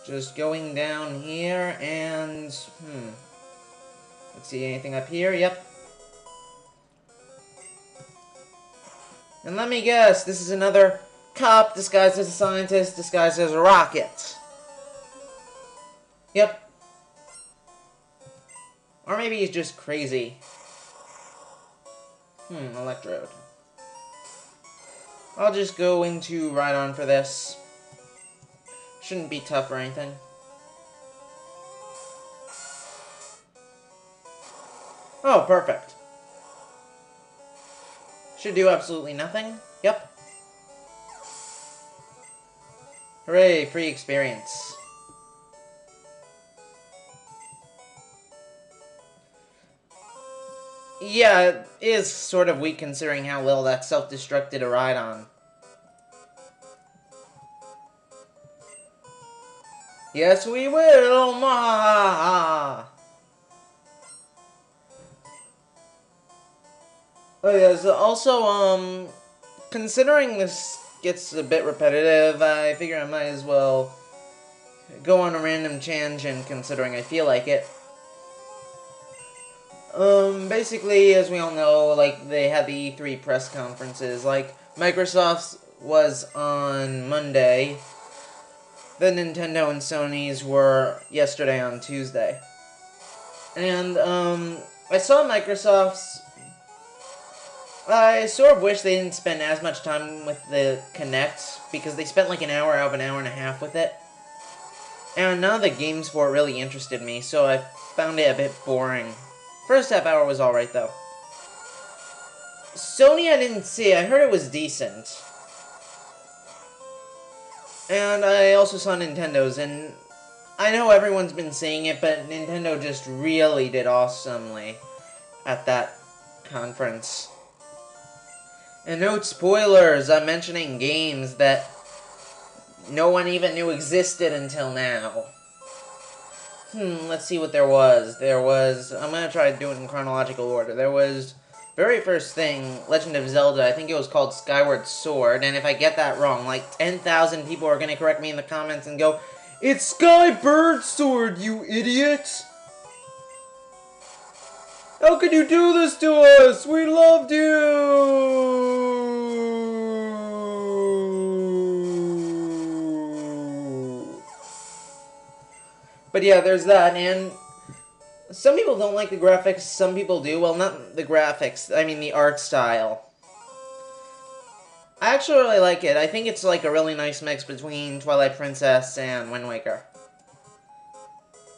Just going down here and... Let's see, anything up here? Yep. And let me guess, this is another cop disguised as a scientist, disguised as a rocket. Yep. Or maybe he's just crazy. Electrode. I'll just go into Ride-On for this. Shouldn't be tough or anything. Oh, perfect. Should do absolutely nothing. Yep. Hooray, free experience. Yeah, it is sort of weak considering how little that self-destructed a Ride-On. Yes, we will, ma. Oh yeah, so also, considering this gets a bit repetitive, I figure I might as well go on a random tangent considering I feel like it. Basically, as we all know, like, they had the E3 press conferences. Like, Microsoft's was on Monday. The Nintendo and Sony's were yesterday on Tuesday. And, I saw Microsoft's. I sort of wish they didn't spend as much time with the Kinect, because they spent like an hour out of an hour and a half with it. And none of the games for it really interested me, so I found it a bit boring. First half hour was alright, though. Sony I didn't see. I heard it was decent. And I also saw Nintendo's, and I know everyone's been saying it, but Nintendo just really did awesomely at that conference. And note spoilers, I'm mentioning games that no one even knew existed until now. Let's see what there was. I'm gonna try to do it in chronological order. There was, very first thing, Legend of Zelda, I think it was called Skyward Sword, and if I get that wrong, like 10,000 people are gonna correct me in the comments and go, "It's Skybird Sword, you idiot! How could you do this to us? We loved you!" But yeah, there's that, and some people don't like the graphics, some people do. Well, not the graphics, I mean the art style. I actually really like it. I think it's like a really nice mix between Twilight Princess and Wind Waker.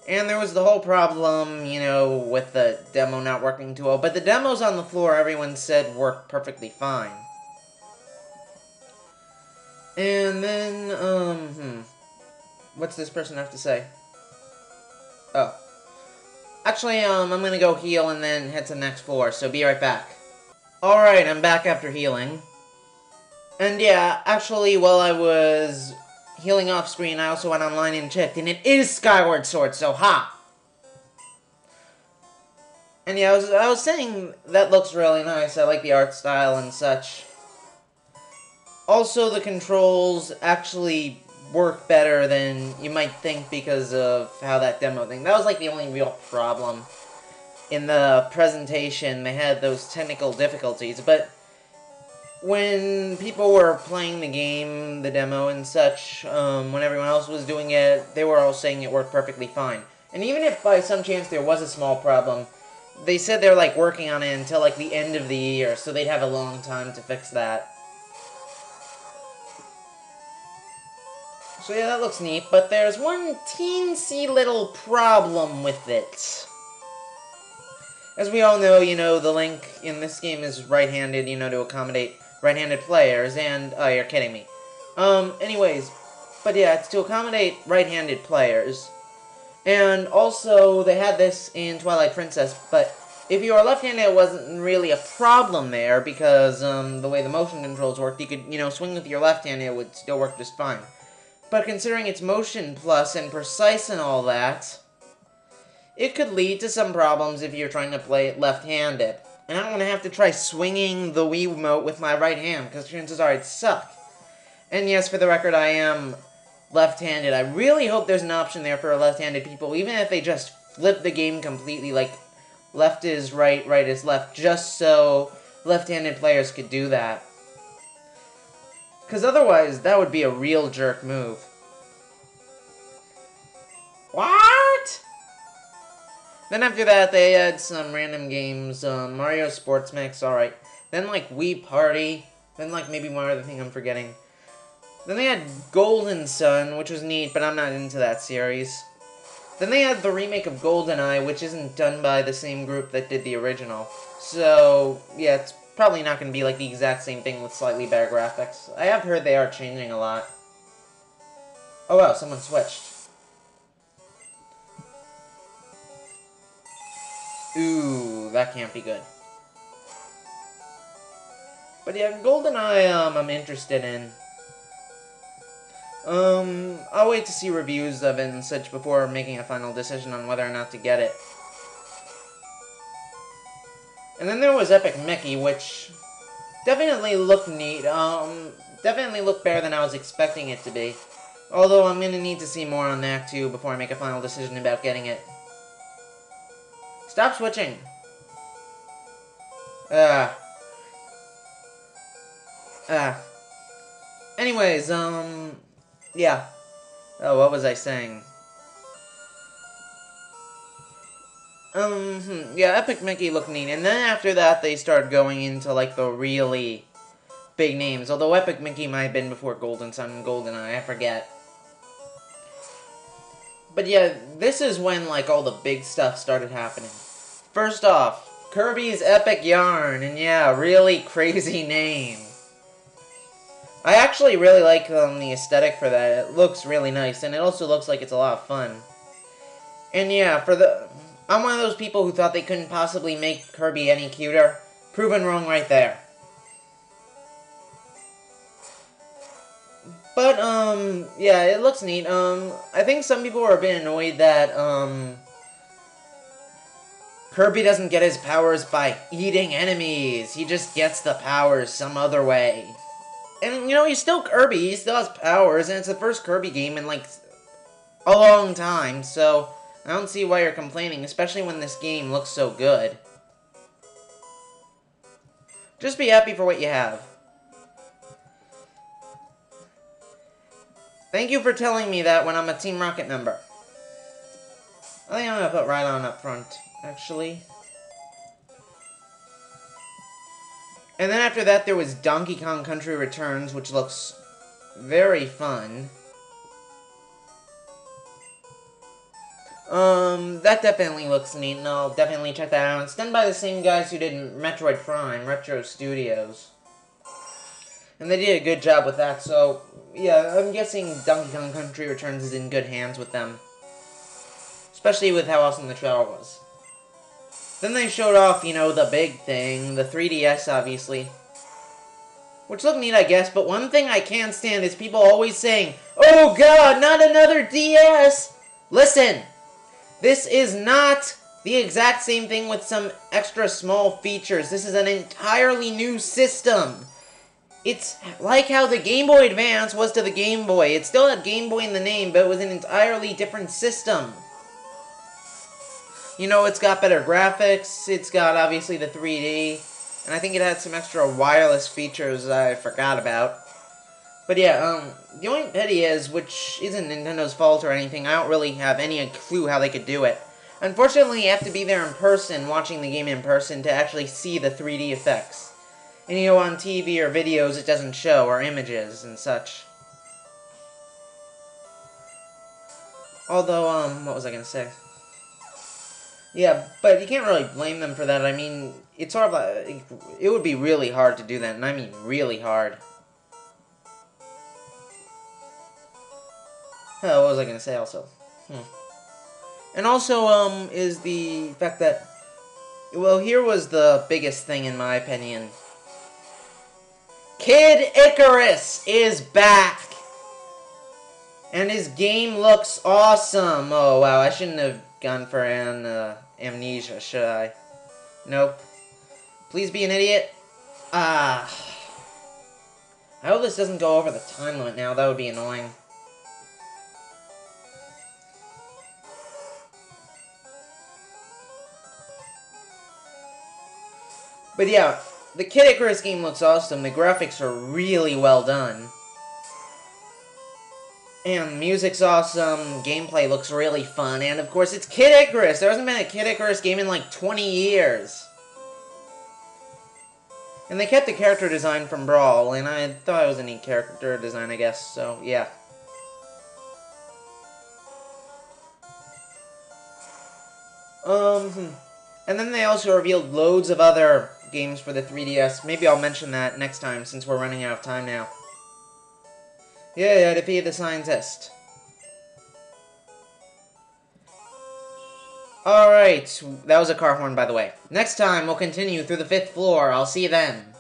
And there was the whole problem, you know, with the demo not working too well. But the demos on the floor, everyone said worked perfectly fine. And then, what's this person have to say? Oh. Actually, I'm gonna go heal and then head to the next floor, so be right back. Alright, I'm back after healing. And yeah, actually, while I was healing off screen, I also went online and checked, and it is Skyward Sword, so ha! And yeah, I was saying that looks really nice. I like the art style and such. Also, the controls actually work better than you might think because of how that demo thing. That was like the only real problem in the presentation. They had those technical difficulties, but when people were playing the game, the demo and such, when everyone else was doing it, they were all saying it worked perfectly fine. And even if by some chance there was a small problem, they said they're like working on it until like the end of the year, so they'd have a long time to fix that. So yeah, that looks neat, but there's one teensy little problem with it. As we all know, you know, the Link in this game is right-handed, you know, to accommodate right-handed players, and, oh, you're kidding me. Anyways, but yeah, it's to accommodate right-handed players. And also, they had this in Twilight Princess, but if you were left-handed, it wasn't really a problem there, because, the way the motion controls worked, you could, you know, swing with your left hand, it would still work just fine. But considering it's motion plus and precise and all that, it could lead to some problems if you're trying to play it left-handed. And I don't want to have to try swinging the Wii remote with my right hand, because chances are I'd suck. And yes, for the record, I am left-handed. I really hope there's an option there for left-handed people, even if they just flip the game completely, like left is right, right is left, just so left-handed players could do that. Because otherwise, that would be a real jerk move. What? Then after that, they had some random games. Mario Sports Mix, alright. Then, like, Wii Party. Then, like, maybe one other thing I'm forgetting. Then they had Golden Sun, which was neat, but I'm not into that series. Then they had the remake of GoldenEye, which isn't done by the same group that did the original. So, yeah, it's probably not going to be like the exact same thing with slightly better graphics. I have heard they are changing a lot. Oh wow, someone switched. Ooh, that can't be good. But yeah, GoldenEye, I'm interested in. I'll wait to see reviews of it and such before making a final decision on whether or not to get it. And then there was Epic Mickey, which definitely looked neat. Definitely looked better than I was expecting it to be. Although I'm gonna need to see more on that too before I make a final decision about getting it. Stop switching! Anyways, yeah. Oh, what was I saying? Yeah, Epic Mickey looked neat, and then after that they started going into, like, the really big names, although Epic Mickey might have been before Golden Sun and GoldenEye, I forget. But yeah, this is when, like, all the big stuff started happening. First off, Kirby's Epic Yarn, and yeah, really crazy name. I actually really like the aesthetic for that. It looks really nice, and it also looks like it's a lot of fun. And yeah, I'm one of those people who thought they couldn't possibly make Kirby any cuter. Proven wrong right there. But, yeah, it looks neat. I think some people are a bit annoyed that, Kirby doesn't get his powers by eating enemies. He just gets the powers some other way. And, you know, he's still Kirby. He still has powers, and it's the first Kirby game in, like, a long time, so I don't see why you're complaining, especially when this game looks so good. Just be happy for what you have. Thank you for telling me that when I'm a Team Rocket member. I think I'm gonna put right on up front, actually. And then after that, there was Donkey Kong Country Returns, which looks very fun. That definitely looks neat, and I'll definitely check that out. It's done by the same guys who did Metroid Prime, Retro Studios. And they did a good job with that, so, yeah, I'm guessing Donkey Kong Country Returns is in good hands with them. Especially with how awesome the trailer was. Then they showed off, you know, the big thing, the 3DS, obviously. Which looked neat, I guess, but one thing I can't stand is people always saying, "Oh god, not another DS!" Listen, this is not the exact same thing with some extra small features. This is an entirely new system. It's like how the Game Boy Advance was to the Game Boy. It still had Game Boy in the name, but it was an entirely different system. You know, it's got better graphics, it's got, obviously, the 3D, and I think it had some extra wireless features I forgot about. But yeah, the only pity is, which isn't Nintendo's fault or anything, I don't really have any clue how they could do it. Unfortunately, you have to be there in person, watching the game in person, to actually see the 3D effects. And you know, on TV or videos it doesn't show, or images and such. Although, what was I gonna say? Yeah, but you can't really blame them for that. I mean, it's sort of like, it would be really hard to do that, and I mean really hard. What was I gonna say also? And also, is the fact that, well, here was the biggest thing in my opinion. Kid Icarus is back! And his game looks awesome! Oh wow, I shouldn't have gone for Amnesia, should I? Nope. Please be an idiot. I hope this doesn't go over the time limit now, that would be annoying. But yeah, the Kid Icarus game looks awesome. The graphics are really well done. And music's awesome, gameplay looks really fun, and of course it's Kid Icarus! There hasn't been a Kid Icarus game in like 20 years. And they kept the character design from Brawl, and I thought it was a neat character design, I guess, so yeah. And then they also revealed loads of other games for the 3DS. Maybe I'll mention that next time, since we're running out of time now. Yeah, defeat the scientist. Alright, that was a car horn, by the way. Next time, we'll continue through the 5th floor. I'll see you then.